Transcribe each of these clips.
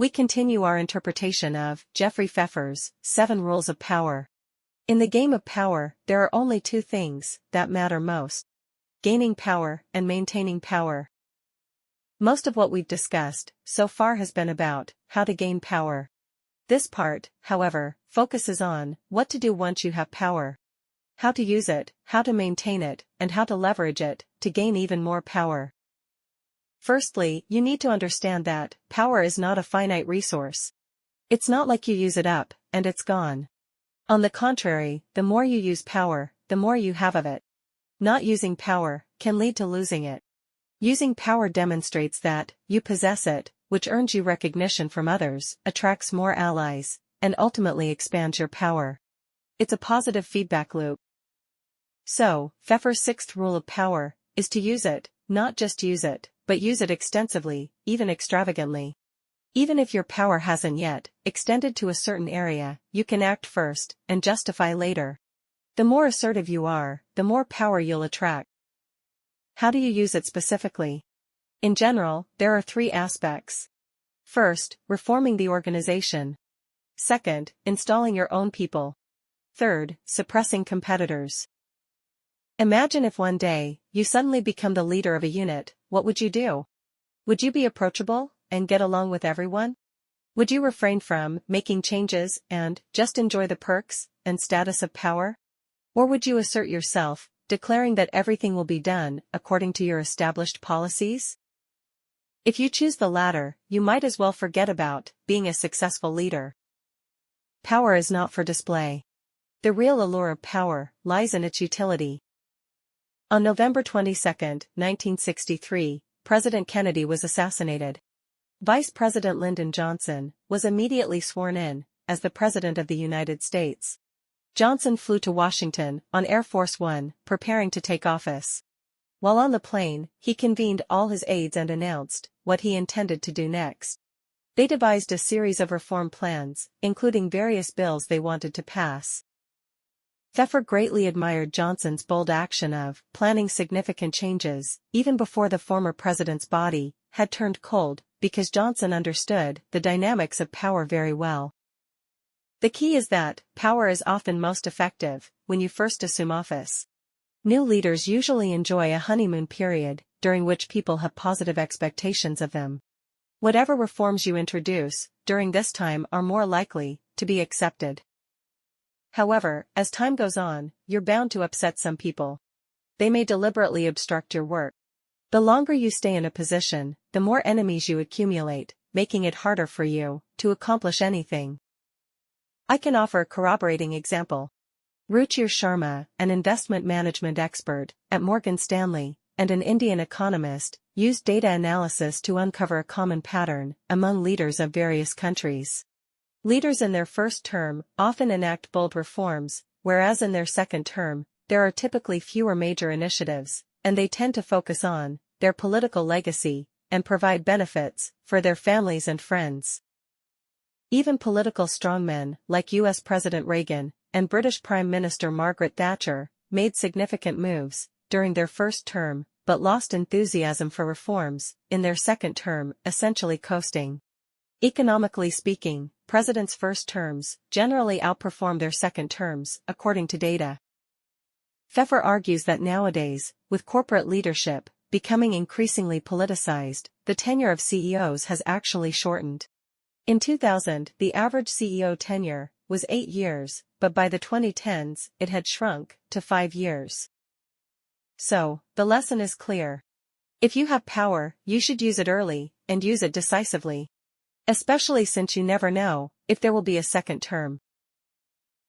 We continue our interpretation of Jeffrey Pfeffer's 7 Rules of Power. In the game of power, there are only 2 things that matter most: gaining power and maintaining power. Most of what we've discussed so far has been about how to gain power. This part, however, focuses on what to do once you have power, how to use it, how to maintain it, and how to leverage it to gain even more power. Firstly, you need to understand that power is not a finite resource. It's not like you use it up and it's gone. On the contrary, the more you use power, the more you have of it. Not using power can lead to losing it. Using power demonstrates that you possess it, which earns you recognition from others, attracts more allies, and ultimately expands your power. It's a positive feedback loop. So, Pfeffer's 6th rule of power is to use it, not just use it, but use it extensively, even extravagantly. Even if your power hasn't yet extended to a certain area, you can act first and justify later. The more assertive you are, the more power you'll attract. How do you use it specifically? In general, there are 3 aspects. First, reforming the organization. Second, installing your own people. Third, suppressing competitors. Imagine if one day, you suddenly become the leader of a unit, what would you do? Would you be approachable and get along with everyone? Would you refrain from making changes and just enjoy the perks and status of power? Or would you assert yourself, declaring that everything will be done according to your established policies? If you choose the latter, you might as well forget about being a successful leader. Power is not for display. The real allure of power lies in its utility. On November 22, 1963, President Kennedy was assassinated. Vice President Lyndon Johnson was immediately sworn in as the President of the United States. Johnson flew to Washington on Air Force One, preparing to take office. While on the plane, he convened all his aides and announced what he intended to do next. They devised a series of reform plans, including various bills they wanted to pass. Pfeffer greatly admired Johnson's bold action of planning significant changes, even before the former president's body had turned cold, because Johnson understood the dynamics of power very well. The key is that power is often most effective when you first assume office. New leaders usually enjoy a honeymoon period, during which people have positive expectations of them. Whatever reforms you introduce during this time are more likely to be accepted. However, as time goes on, you're bound to upset some people. They may deliberately obstruct your work. The longer you stay in a position, the more enemies you accumulate, making it harder for you to accomplish anything. I can offer a corroborating example. Ruchir Sharma, an investment management expert at Morgan Stanley, and an Indian economist, used data analysis to uncover a common pattern among leaders of various countries. Leaders in their first term often enact bold reforms, whereas in their second term, there are typically fewer major initiatives, and they tend to focus on their political legacy and provide benefits for their families and friends. Even political strongmen like U.S. President Reagan and British Prime Minister Margaret Thatcher made significant moves during their first term, but lost enthusiasm for reforms in their second term, essentially coasting. Economically speaking, presidents' first terms generally outperform their second terms, according to data. Pfeffer argues that nowadays, with corporate leadership becoming increasingly politicized, the tenure of CEOs has actually shortened. In 2000, the average CEO tenure was 8 years, but by the 2010s, it had shrunk to 5 years. So, the lesson is clear. If you have power, you should use it early, and use it decisively. Especially since you never know if there will be a second term.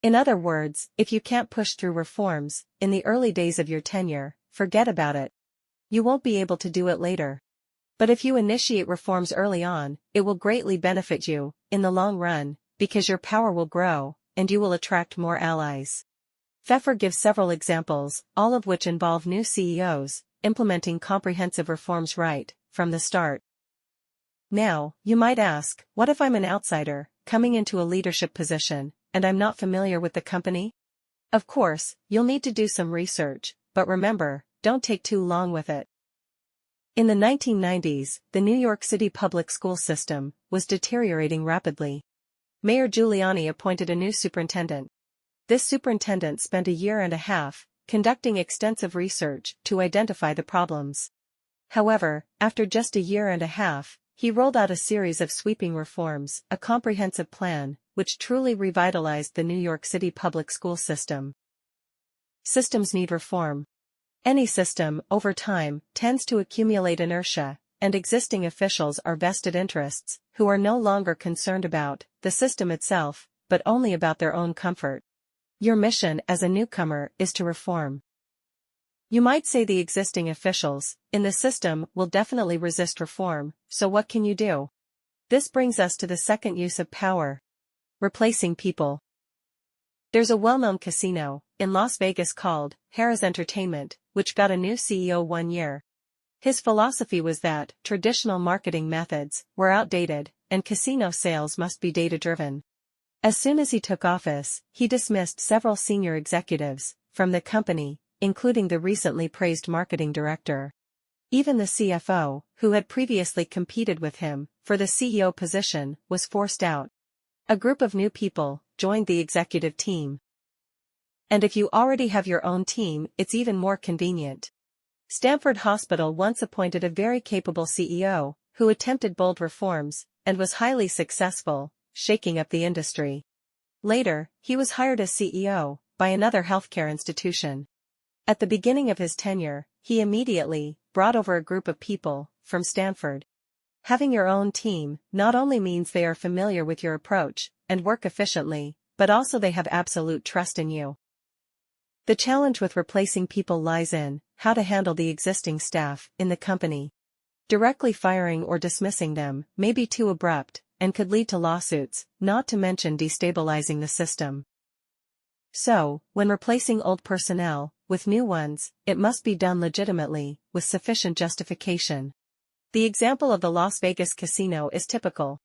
In other words, if you can't push through reforms in the early days of your tenure, forget about it. You won't be able to do it later. But if you initiate reforms early on, it will greatly benefit you in the long run, because your power will grow, and you will attract more allies. Pfeffer gives several examples, all of which involve new CEOs implementing comprehensive reforms right from the start. Now, you might ask, what if I'm an outsider, coming into a leadership position, and I'm not familiar with the company? Of course, you'll need to do some research, but remember, don't take too long with it. In the 1990s, the New York City public school system was deteriorating rapidly. Mayor Giuliani appointed a new superintendent. This superintendent spent a year and a half conducting extensive research to identify the problems. However, after just a year and a half, he rolled out a series of sweeping reforms, a comprehensive plan, which truly revitalized the New York City public school system. Systems need reform. Any system, over time, tends to accumulate inertia, and existing officials are vested interests, who are no longer concerned about the system itself, but only about their own comfort. Your mission as a newcomer is to reform. You might say the existing officials in the system will definitely resist reform, so what can you do? This brings us to the second use of power. Replacing people. There's a well-known casino in Las Vegas called Harrah's Entertainment, which got a new CEO one year. His philosophy was that traditional marketing methods were outdated, and casino sales must be data-driven. As soon as he took office, he dismissed several senior executives from the company, including the recently praised marketing director. Even the CFO, who had previously competed with him for the CEO position, was forced out. A group of new people joined the executive team. And if you already have your own team, it's even more convenient. Stanford Hospital once appointed a very capable CEO, who attempted bold reforms, and was highly successful, shaking up the industry. Later, he was hired as CEO by another healthcare institution. At the beginning of his tenure, he immediately brought over a group of people from Stanford. Having your own team not only means they are familiar with your approach and work efficiently, but also they have absolute trust in you. The challenge with replacing people lies in how to handle the existing staff in the company. Directly firing or dismissing them may be too abrupt and could lead to lawsuits, not to mention destabilizing the system. So, when replacing old personnel with new ones, it must be done legitimately, with sufficient justification. The example of the Las Vegas casino is typical.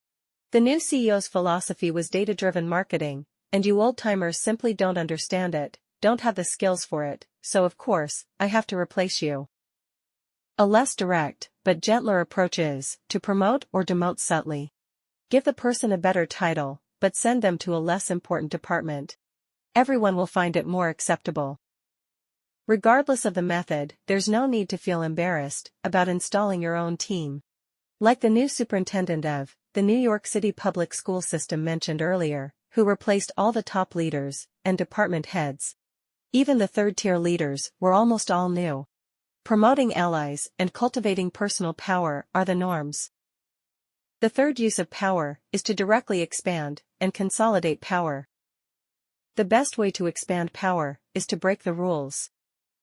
The new CEO's philosophy was data-driven marketing, and you old-timers simply don't understand it, don't have the skills for it, so of course, I have to replace you. A less direct, but gentler approach is to promote or demote subtly. Give the person a better title, but send them to a less important department. Everyone will find it more acceptable. Regardless of the method, there's no need to feel embarrassed about installing your own team. Like the new superintendent of the New York City public school system mentioned earlier, who replaced all the top leaders and department heads. Even the third-tier leaders were almost all new. Promoting allies and cultivating personal power are the norms. The third use of power is to directly expand and consolidate power. The best way to expand power is to break the rules.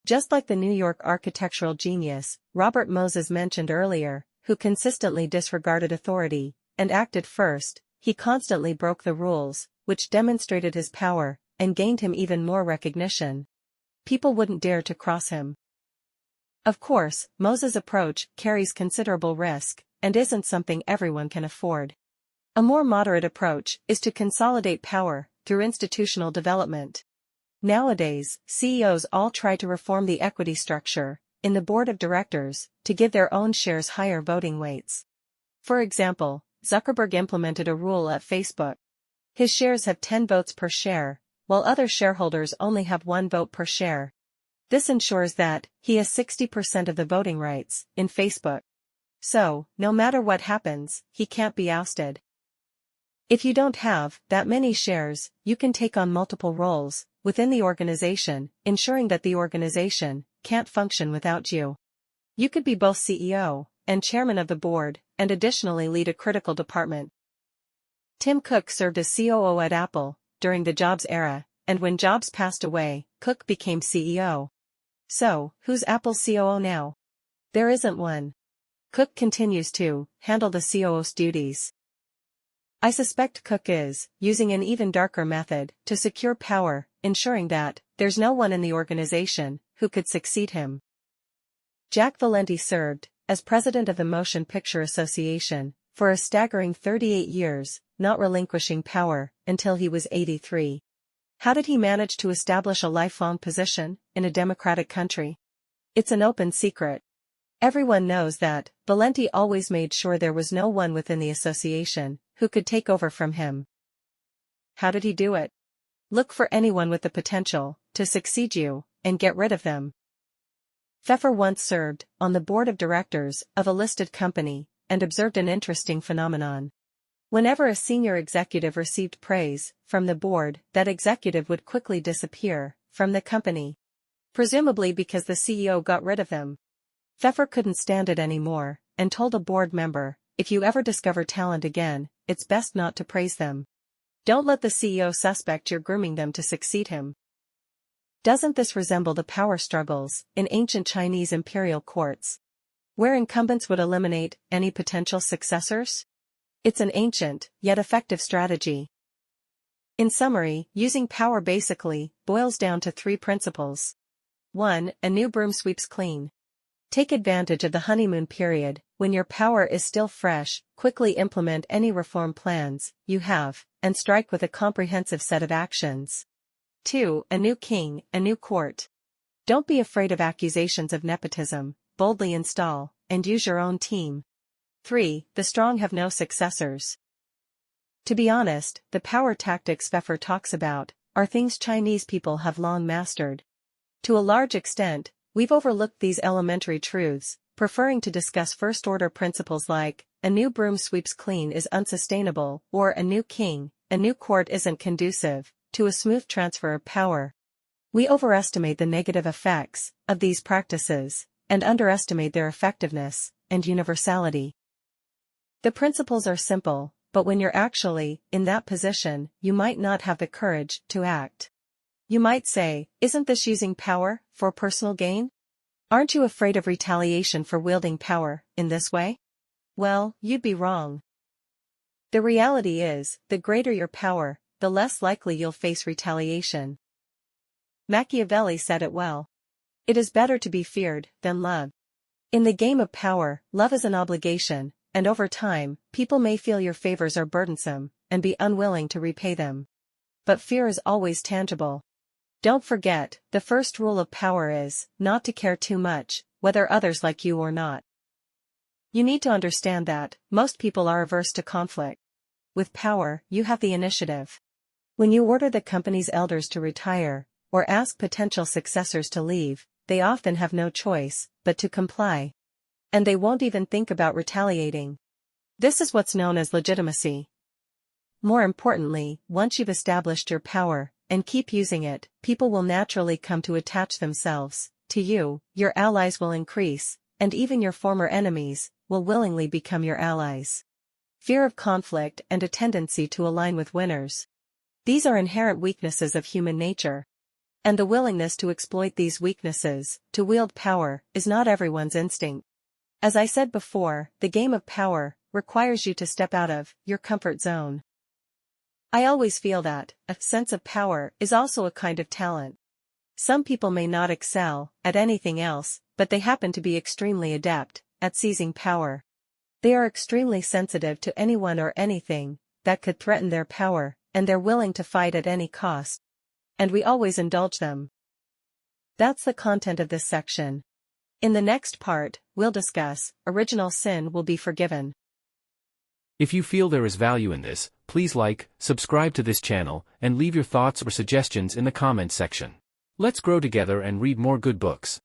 Just like the New York architectural genius, Robert Moses mentioned earlier, who consistently disregarded authority and acted first, he constantly broke the rules, which demonstrated his power and gained him even more recognition. People wouldn't dare to cross him. Of course, Moses' approach carries considerable risk and isn't something everyone can afford. A more moderate approach is to consolidate power through institutional development. Nowadays, CEOs all try to reform the equity structure in the board of directors to give their own shares higher voting weights. For example, Zuckerberg implemented a rule at Facebook. His shares have 10 votes per share, while other shareholders only have 1 vote per share. This ensures that he has 60% of the voting rights in Facebook. So, no matter what happens, he can't be ousted. If you don't have that many shares, you can take on multiple roles within the organization, ensuring that the organization can't function without you. You could be both CEO and chairman of the board, and additionally lead a critical department. Tim Cook served as COO at Apple during the Jobs era, and when Jobs passed away, Cook became CEO. So, who's Apple's COO now? There isn't one. Cook continues to handle the COO's duties. I suspect Cook is using an even darker method to secure power, ensuring that there's no one in the organization who could succeed him. Jack Valenti served as president of the Motion Picture Association for a staggering 38 years, not relinquishing power until he was 83. How did he manage to establish a lifelong position in a democratic country? It's an open secret. Everyone knows that Valenti always made sure there was no one within the association who could take over from him. How did he do it? Look for anyone with the potential to succeed you, and get rid of them. Pfeffer once served on the board of directors of a listed company, and observed an interesting phenomenon. Whenever a senior executive received praise from the board, that executive would quickly disappear from the company. Presumably because the CEO got rid of them. Pfeffer couldn't stand it anymore, and told a board member, if you ever discover talent again, it's best not to praise them. Don't let the CEO suspect you're grooming them to succeed him. Doesn't this resemble the power struggles in ancient Chinese imperial courts, where incumbents would eliminate any potential successors? It's an ancient, yet effective strategy. In summary, using power basically boils down to 3 principles. 1. A new broom sweeps clean. Take advantage of the honeymoon period, when your power is still fresh, quickly implement any reform plans you have, and strike with a comprehensive set of actions. 2. A new king, a new court. Don't be afraid of accusations of nepotism, boldly install, and use your own team. 3. The strong have no successors. To be honest, the power tactics Pfeffer talks about are things Chinese people have long mastered. To a large extent, we've overlooked these elementary truths, preferring to discuss first-order principles like, a new broom sweeps clean is unsustainable, or a new king, a new court isn't conducive to a smooth transfer of power. We overestimate the negative effects of these practices, and underestimate their effectiveness and universality. The principles are simple, but when you're actually in that position, you might not have the courage to act. You might say, isn't this using power for personal gain? Aren't you afraid of retaliation for wielding power in this way? Well, you'd be wrong. The reality is, the greater your power, the less likely you'll face retaliation. Machiavelli said it well. It is better to be feared than loved. In the game of power, love is an obligation, and over time, people may feel your favors are burdensome, and be unwilling to repay them. But fear is always tangible. Don't forget, the first rule of power is not to care too much, whether others like you or not. You need to understand that most people are averse to conflict. With power, you have the initiative. When you order the company's elders to retire, or ask potential successors to leave, they often have no choice but to comply. And they won't even think about retaliating. This is what's known as legitimacy. More importantly, once you've established your power, and keep using it, people will naturally come to attach themselves to you, your allies will increase, and even your former enemies will willingly become your allies. Fear of conflict and a tendency to align with winners. These are inherent weaknesses of human nature. And the willingness to exploit these weaknesses, to wield power, is not everyone's instinct. As I said before, the game of power requires you to step out of your comfort zone. I always feel that a sense of power is also a kind of talent. Some people may not excel at anything else, but they happen to be extremely adept at seizing power. They are extremely sensitive to anyone or anything that could threaten their power, and they're willing to fight at any cost. And we always indulge them. That's the content of this section. In the next part, we'll discuss, original sin will be forgiven. If you feel there is value in this, please like, subscribe to this channel, and leave your thoughts or suggestions in the comments section. Let's grow together and read more good books.